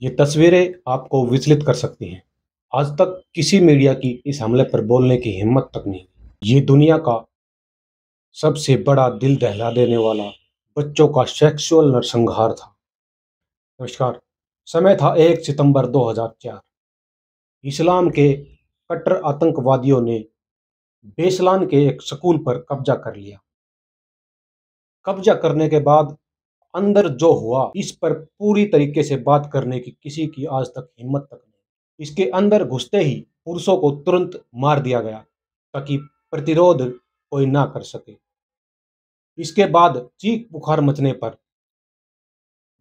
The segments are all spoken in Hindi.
ये तस्वीरें आपको विचलित कर सकती हैं। आज तक किसी मीडिया की इस हमले पर बोलने की हिम्मत तक नहीं। ये दुनिया का सबसे बड़ा दिल दहला देने वाला बच्चों का सेक्सुअल नरसंहार था। नमस्कार। समय था 1 सितंबर 2004। इस्लाम के कट्टर आतंकवादियों ने बेसलान के एक स्कूल पर कब्जा कर लिया। कब्जा करने के बाद अंदर जो हुआ इस पर पूरी तरीके से बात करने की किसी की आज तक हिम्मत तक नहीं। इसके अंदर घुसते ही पुरुषों को तुरंत मार दिया गया ताकि प्रतिरोध कोई ना कर सके। इसके बाद चीख पुकार मचने पर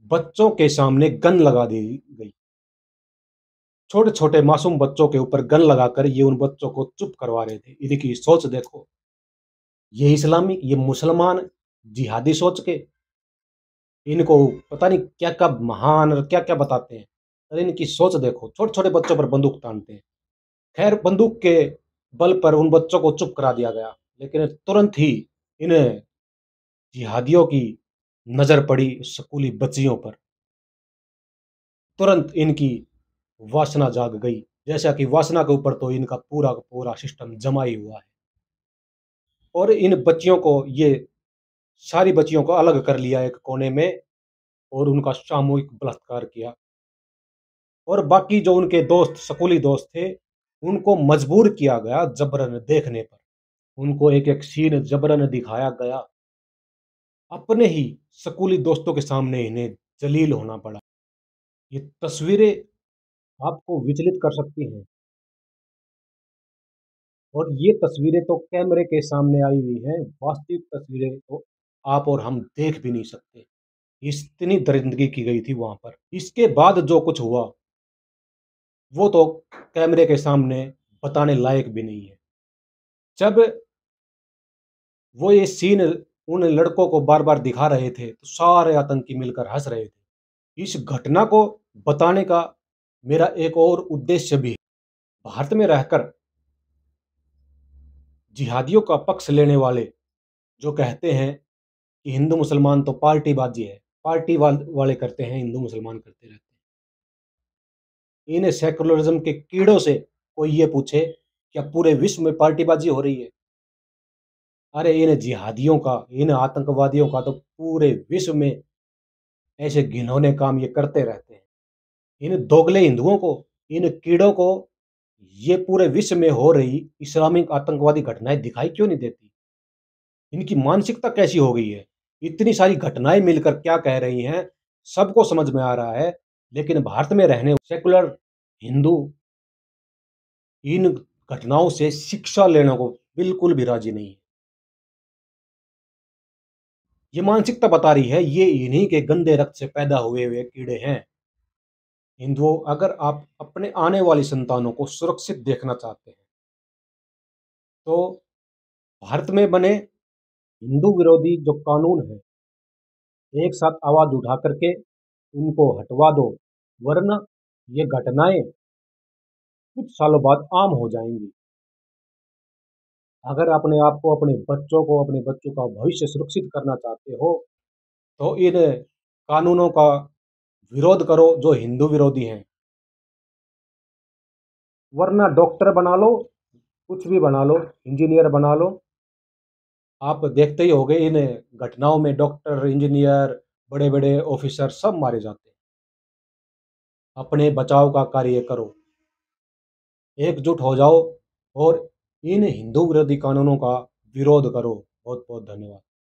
बच्चों के सामने गन लगा दी गई। छोटे छोटे मासूम बच्चों के ऊपर गन लगाकर ये उन बच्चों को चुप करवा रहे थे। इनकी सोच देखो, ये इस्लामी, ये मुसलमान जिहादी सोच के इनको पता नहीं क्या क्या महान और क्या क्या बताते हैं। अरे इनकी सोच देखो, छोटे छोटे बच्चों पर बंदूक तानते हैं। खैर, बंदूक के बल पर उन बच्चों को चुप करा दिया गया, लेकिन तुरंत ही इन जिहादियों की नजर पड़ी स्कूली बच्चियों पर। तुरंत इनकी वासना जाग गई। जैसा कि वासना के ऊपर तो इनका पूरा का पूरा सिस्टम जमा ही हुआ है। और इन बच्चियों को ये सारी बच्चियों को अलग कर लिया एक कोने में और उनका सामूहिक बलात्कार किया। और बाकी जो उनके दोस्त, स्कूली दोस्त थे, उनको मजबूर किया गया जबरन देखने पर। उनको एक-एक सीन जबरन दिखाया गया। अपने ही स्कूली दोस्तों के सामने इन्हें ज़लील होना पड़ा। ये तस्वीरें आपको विचलित कर सकती हैं। और ये तस्वीरें तो कैमरे के सामने आई हुई हैं, वास्तविक तस्वीरें तो आप और हम देख भी नहीं सकते। इतनी दरिंदगी की गई थी वहाँ पर। इसके बाद जो कुछ हुआ, वो तो कैमरे के सामने बताने लायक भी नहीं है। जब वो ये सीन उन लड़कों को बार-बार दिखा रहे थे, तो सारे आतंकी मिलकर हँस रहे थे। इस घटना को बताने का मेरा एक और उद्देश्य भी है। भारत में रहकर जिहादियों का पक्ष लेने वाले जो कहते हैं कि हिंदू मुसलमान तो पार्टीबाजी है, पार्टी वाले करते हैं, हिंदू मुसलमान करते रहते हैं। इन सेकुलरिज़्म के कीड़ों से कोई ये पूछे, क्या पूरे विश्व में पार्टीबाजी हो रही है? अरे इन जिहादियों का, इन आतंकवादियों का तो पूरे विश्व में ऐसे घिनौने काम ये करते रहते हैं। इन दोगले हिंदुओं को, इन कीड़ों को ये पूरे विश्व में हो रही इस्लामिक आतंकवादी घटनाएँ दिखाई क्यों नहीं देती? इनकी मानसिकता कैसी हो गई है? इतनी सारी घटनाएँ मिलकर क्या कह रही हैं, सबको समझ में आ रहा है, लेकिन भारत में रहने सेकुलर हिंदू इन घटनाओं से शिक्षा लेने को बिल्कुल भी राज़ी नहीं है। ये मानसिकता बता रही है, ये इन्हीं के गंदे रक्त से पैदा हुए हुए कीड़े हैं। हिंदुओं, अगर आप अपने आने वाली संतानों को सुरक्षित देखना चाहते हैं, तो भारत में बने हिंदू विरोधी जो कानून हैं, एक साथ आवाज़ उठा करके उनको हटवा दो, वरना ये घटनाएँ कुछ सालों बाद आम हो जाएँगी। अगर अपने आप को, अपने बच्चों को, अपने बच्चों का भविष्य सुरक्षित करना चाहते हो, तो इन कानूनों का विरोध करो जो हिंदू विरोधी हैं, वरना डॉक्टर बना लो, कुछ भी बना लो, इंजीनियर बना लो। आप देखते ही होंगे इन घटनाओं में डॉक्टर, इंजीनियर, बड़े-बड़े ऑफिसर सब मारे जाते हैं। अपने बचाव का कार्य करो, एकजुट हो जाओ और इन हिंदू विरोधी कानूनों का विरोध करो। बहुत-बहुत धन्यवाद।